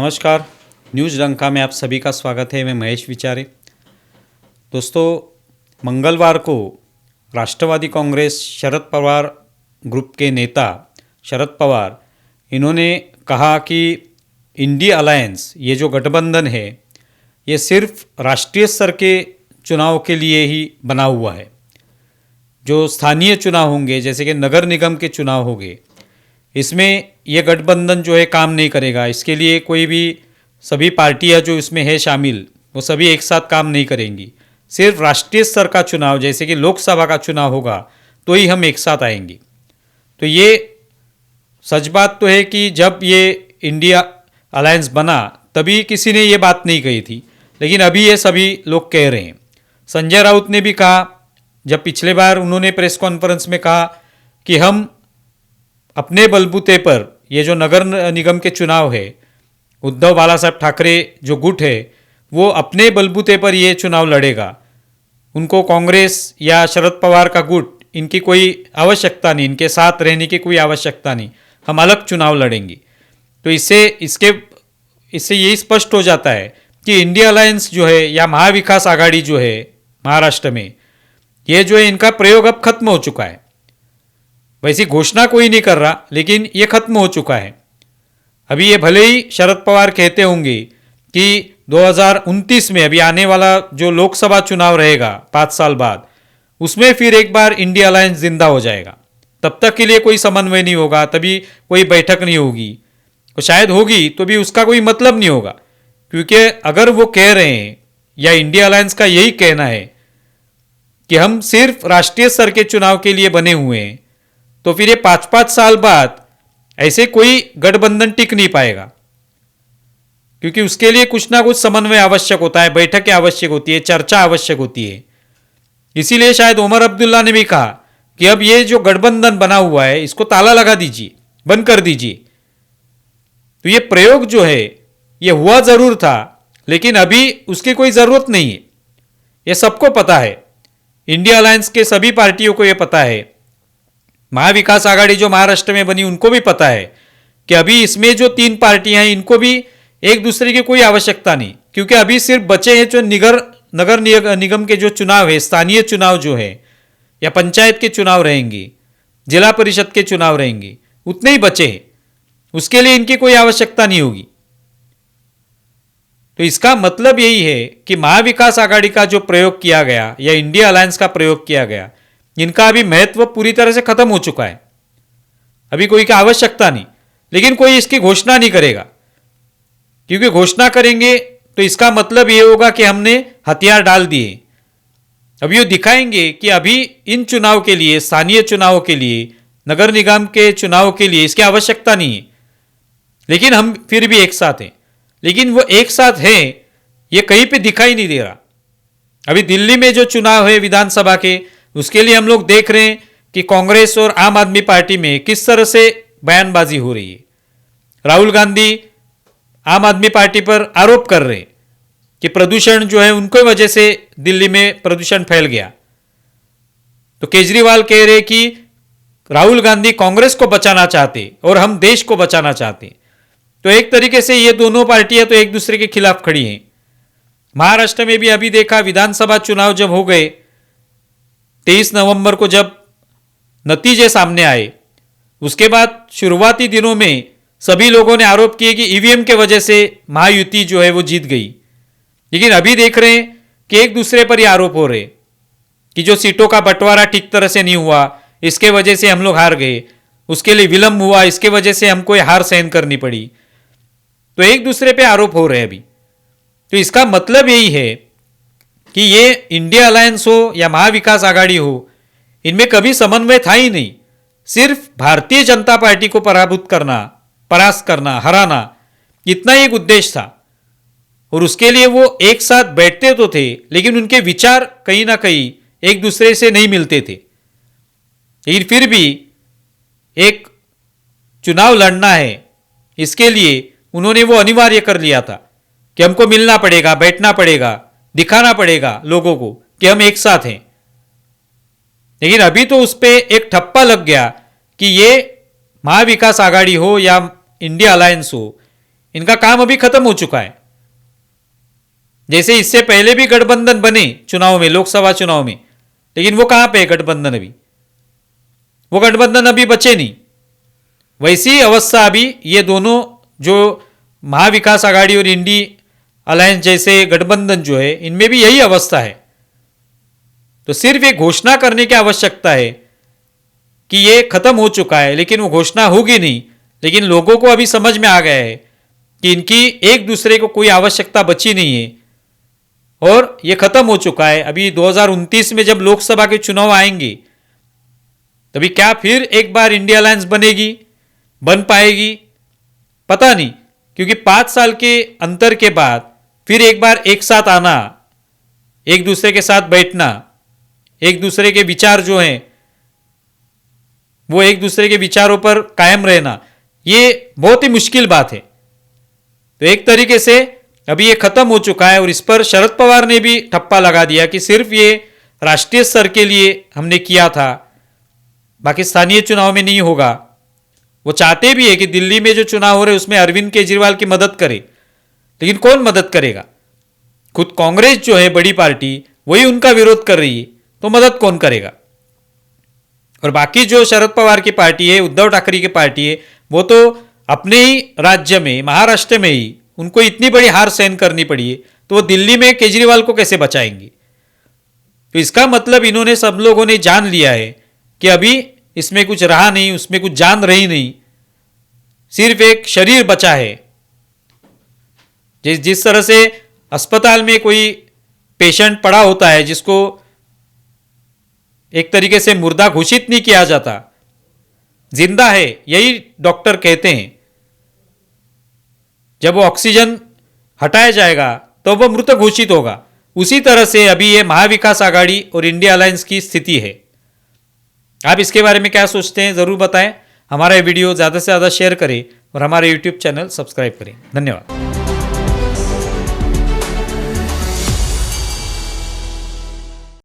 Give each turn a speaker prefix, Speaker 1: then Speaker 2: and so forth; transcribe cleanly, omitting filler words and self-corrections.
Speaker 1: नमस्कार। न्यूज़ डंका में आप सभी का स्वागत है। मैं महेश विचारे। दोस्तों, मंगलवार को राष्ट्रवादी कांग्रेस शरद पवार ग्रुप के नेता शरद पवार इन्होंने कहा कि इंडिया अलायंस, ये जो गठबंधन है, ये सिर्फ राष्ट्रीय स्तर के चुनाव के लिए ही बना हुआ है। जो स्थानीय चुनाव होंगे, जैसे कि नगर निगम के चुनाव होंगे, इसमें ये गठबंधन जो है काम नहीं करेगा। इसके लिए कोई भी सभी पार्टियां जो इसमें है शामिल, वो सभी एक साथ काम नहीं करेंगी। सिर्फ राष्ट्रीय स्तर का चुनाव, जैसे कि लोकसभा का चुनाव होगा, तो ही हम एक साथ आएंगे। तो ये सच बात तो है कि जब ये इंडिया अलायंस बना तभी किसी ने ये बात नहीं कही थी, लेकिन अभी ये सभी लोग कह रहे हैं। संजय राउत ने भी कहा, जब पिछले बार उन्होंने प्रेस कॉन्फ्रेंस में कहा कि हम अपने बलबूते पर ये जो नगर निगम के चुनाव है, उद्धव बाला साहब ठाकरे जो गुट है, वो अपने बलबूते पर ये चुनाव लड़ेगा। उनको कांग्रेस या शरद पवार का गुट, इनकी कोई आवश्यकता नहीं, इनके साथ रहने की कोई आवश्यकता नहीं, हम अलग चुनाव लड़ेंगे। तो इससे यही स्पष्ट हो जाता है कि इंडिया अलायंस जो है या महाविकास आघाड़ी जो है महाराष्ट्र में, ये जो है इनका प्रयोग अब खत्म हो चुका है। वैसी घोषणा कोई नहीं कर रहा, लेकिन ये खत्म हो चुका है। अभी ये भले ही शरद पवार कहते होंगे कि 2029 में, अभी आने वाला जो लोकसभा चुनाव रहेगा 5 साल बाद, उसमें फिर एक बार इंडिया अलायंस जिंदा हो जाएगा। तब तक के लिए कोई समन्वय नहीं होगा, तभी कोई बैठक नहीं होगी, तो शायद होगी तो भी उसका कोई मतलब नहीं होगा। क्योंकि अगर वो कह रहे हैं या इंडिया अलायंस का यही कहना है कि हम सिर्फ राष्ट्रीय स्तर के चुनाव के लिए बने हुए हैं, तो फिर ये 5-5 साल बाद ऐसे कोई गठबंधन टिक नहीं पाएगा। क्योंकि उसके लिए कुछ ना कुछ समन्वय आवश्यक होता है, बैठकें आवश्यक होती है, चर्चा आवश्यक होती है। इसीलिए शायद उमर अब्दुल्ला ने भी कहा कि अब ये जो गठबंधन बना हुआ है, इसको ताला लगा दीजिए, बंद कर दीजिए। तो ये प्रयोग जो है ये हुआ जरूर था, लेकिन अभी उसकी कोई जरूरत नहीं है। ये सबको पता है, इंडिया अलायंस के सभी पार्टियों को ये पता है, महाविकास आघाड़ी जो महाराष्ट्र में बनी उनको भी पता है कि अभी इसमें जो 3 पार्टियां हैं, इनको भी एक दूसरे की कोई आवश्यकता नहीं। क्योंकि अभी सिर्फ बचे हैं जो नगर निगम के जो चुनाव है, स्थानीय चुनाव जो है, या पंचायत के चुनाव रहेंगे, जिला परिषद के चुनाव रहेंगे, उतने ही बचे हैं। उसके लिए इनकी कोई आवश्यकता नहीं होगी। तो इसका मतलब यही है कि महाविकास आघाड़ी का जो प्रयोग किया गया या इंडिया अलायंस का प्रयोग किया गया, इनका अभी महत्व पूरी तरह से खत्म हो चुका है। अभी कोई की आवश्यकता नहीं, लेकिन कोई इसकी घोषणा नहीं करेगा। क्योंकि घोषणा करेंगे तो इसका मतलब यह होगा कि हमने हथियार डाल दिए। अब ये दिखाएंगे कि अभी इन चुनाव के लिए, स्थानीय चुनाव के लिए, नगर निगम के चुनाव के लिए इसकी आवश्यकता नहीं है, लेकिन हम फिर भी एक साथ हैं। लेकिन वो एक साथ है ये कहीं पे दिखाई नहीं दे रहा। अभी दिल्ली में जो चुनाव है विधानसभा के, उसके लिए हम लोग देख रहे हैं कि कांग्रेस और आम आदमी पार्टी में किस तरह से बयानबाजी हो रही है। राहुल गांधी आम आदमी पार्टी पर आरोप कर रहे हैं कि प्रदूषण जो है उनकी वजह से दिल्ली में प्रदूषण फैल गया। तो केजरीवाल कह रहे कि राहुल गांधी कांग्रेस को बचाना चाहते और हम देश को बचाना चाहते। तो एक तरीके से ये दोनों पार्टियां तो एक दूसरे के खिलाफ खड़ी हैं। महाराष्ट्र में भी अभी देखा, विधानसभा चुनाव जब हो गए, 23 नवंबर को जब नतीजे सामने आए, उसके बाद शुरुआती दिनों में सभी लोगों ने आरोप किए कि ईवीएम के वजह से महायुति जो है वो जीत गई। लेकिन अभी देख रहे हैं कि एक दूसरे पर ही आरोप हो रहे कि जो सीटों का बंटवारा ठीक तरह से नहीं हुआ, इसके वजह से हम लोग हार गए, उसके लिए विलंब हुआ, इसके वजह से हमको हार सहन करनी पड़ी। तो एक दूसरे पे आरोप हो रहे हैं अभी। तो इसका मतलब यही है कि ये इंडिया अलायंस हो या महाविकास आघाड़ी हो, इनमें कभी समन्वय था ही नहीं। सिर्फ भारतीय जनता पार्टी को पराभूत करना, परास्त करना, हराना, इतना ही एक उद्देश्य था। और उसके लिए वो एक साथ बैठते तो थे, लेकिन उनके विचार कहीं ना कहीं एक दूसरे से नहीं मिलते थे। लेकिन फिर भी एक चुनाव लड़ना है, इसके लिए उन्होंने वो अनिवार्य कर लिया था कि हमको मिलना पड़ेगा, बैठना पड़ेगा, दिखाना पड़ेगा लोगों को कि हम एक साथ हैं। लेकिन अभी तो उस पर एक ठप्पा लग गया कि ये महाविकास आघाड़ी हो या इंडिया अलायंस हो, इनका काम अभी खत्म हो चुका है। जैसे इससे पहले भी गठबंधन बने चुनाव में, लोकसभा चुनाव में, लेकिन वो कहां पे है गठबंधन अभी? वो गठबंधन अभी बचे नहीं। वैसी अवस्था अभी ये दोनों जो महाविकास आघाड़ी और इंडी अलायंस जैसे गठबंधन जो है, इनमें भी यही अवस्था है। तो सिर्फ एक घोषणा करने की आवश्यकता है कि ये खत्म हो चुका है, लेकिन वो घोषणा होगी नहीं। लेकिन लोगों को अभी समझ में आ गया है कि इनकी एक दूसरे को कोई आवश्यकता बची नहीं है और ये खत्म हो चुका है। अभी 2029 में जब लोकसभा के चुनाव आएंगे, तभी क्या फिर एक बार इंडिया अलायंस बनेगी, बन पाएगी? पता नहीं, क्योंकि 5 साल के अंतर के बाद फिर एक बार एक साथ आना, एक दूसरे के साथ बैठना, एक दूसरे के विचार जो हैं वो एक दूसरे के विचारों पर कायम रहना, ये बहुत ही मुश्किल बात है। तो एक तरीके से अभी ये खत्म हो चुका है और इस पर शरद पवार ने भी ठप्पा लगा दिया कि सिर्फ ये राष्ट्रीय स्तर के लिए हमने किया था, बाकी स्थानीय चुनाव में नहीं होगा। वो चाहते भी है कि दिल्ली में जो चुनाव हो रहे उसमें अरविंद केजरीवाल की मदद करे, लेकिन कौन मदद करेगा? खुद कांग्रेस जो है बड़ी पार्टी, वही उनका विरोध कर रही है, तो मदद कौन करेगा? और बाकी जो शरद पवार की पार्टी है, उद्धव ठाकरे की पार्टी है, वो तो अपने ही राज्य में, महाराष्ट्र में ही उनको इतनी बड़ी हार सहन करनी पड़ी है, तो वो दिल्ली में केजरीवाल को कैसे बचाएंगे? तो इसका मतलब इन्होंने, सब लोगों ने जान लिया है कि अभी इसमें कुछ रहा नहीं, उसमें कुछ जान रही नहीं, सिर्फ एक शरीर बचा है। जिस तरह से अस्पताल में कोई पेशेंट पड़ा होता है जिसको एक तरीके से मुर्दा घोषित नहीं किया जाता, जिंदा है यही डॉक्टर कहते हैं, जब वो ऑक्सीजन हटाया जाएगा तो वह मृत घोषित होगा। उसी तरह से अभी ये महाविकास आघाड़ी और इंडिया अलायंस की स्थिति है। आप इसके बारे में क्या सोचते हैं, जरूर बताएं। हमारा ये वीडियो ज़्यादा से ज़्यादा शेयर करें और हमारे यूट्यूब चैनल सब्सक्राइब करें। धन्यवाद।